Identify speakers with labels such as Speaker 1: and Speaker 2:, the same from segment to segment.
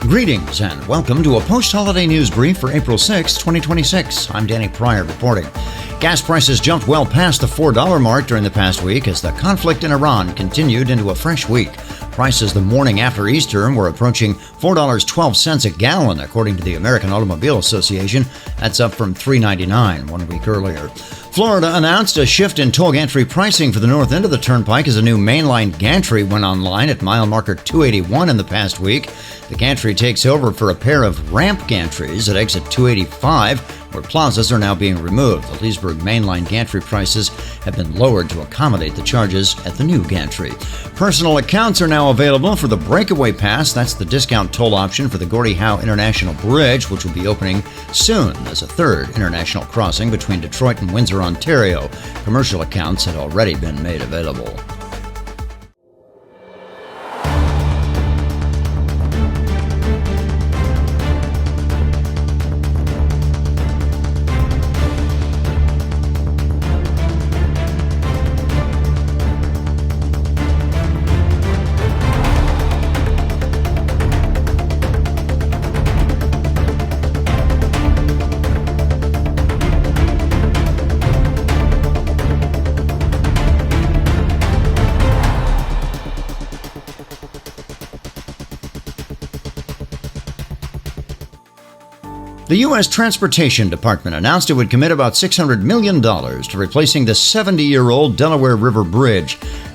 Speaker 1: Greetings and welcome to a post-holiday news brief for April 6, 2026. I'm Danny Pryor reporting. Gas prices jumped well past the $4 mark during the past week as the conflict in Iran continued into a fresh week. Prices the morning after Easter were approaching $4.12 a gallon, according to the American Automobile Association. That's up from $3.99 1 week earlier. Florida announced a shift in toll gantry pricing for the north end of the Turnpike as a new mainline gantry went online at mile marker 281 in the past week. The gantry takes over for a pair of ramp gantries at exit 285, where plazas are now being removed. The Leesburg mainline gantry prices have been lowered to accommodate the charges at the new gantry. Personal accounts are now available for the Breakaway Pass. That's the discount toll option for the Gordie Howe International Bridge, which will be opening soon as a third international crossing between Detroit and Windsor, Ontario. Commercial accounts had already been made available. The U.S. Transportation Department announced it would commit about $600 million to replacing the 70-year-old Delaware River Bridge,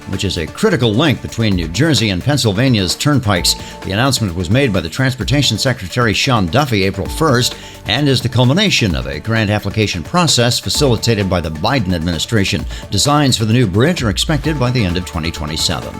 Speaker 1: which is a critical link between New Jersey and Pennsylvania's turnpikes. The announcement was made by the Transportation Secretary Sean Duffy April 1st and is the culmination of a grant application process facilitated by the Biden administration. Designs for the new bridge are expected by the end of 2027.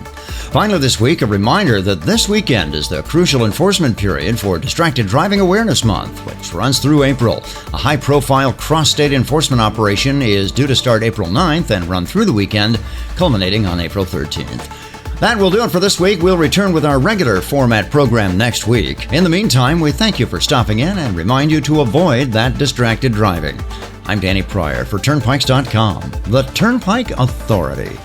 Speaker 1: Finally this week, a reminder that this weekend is the crucial enforcement period for Distracted Driving Awareness Month, which runs through April. A high-profile cross-state enforcement operation is due to start April 9th and run through the weekend, culminating on April 13th. That will do it for this week. We'll return with our regular format program next week. In the meantime, we thank you for stopping in and remind you to avoid that distracted driving. I'm Danny Pryor for Turnpikes.com, the Turnpike Authority.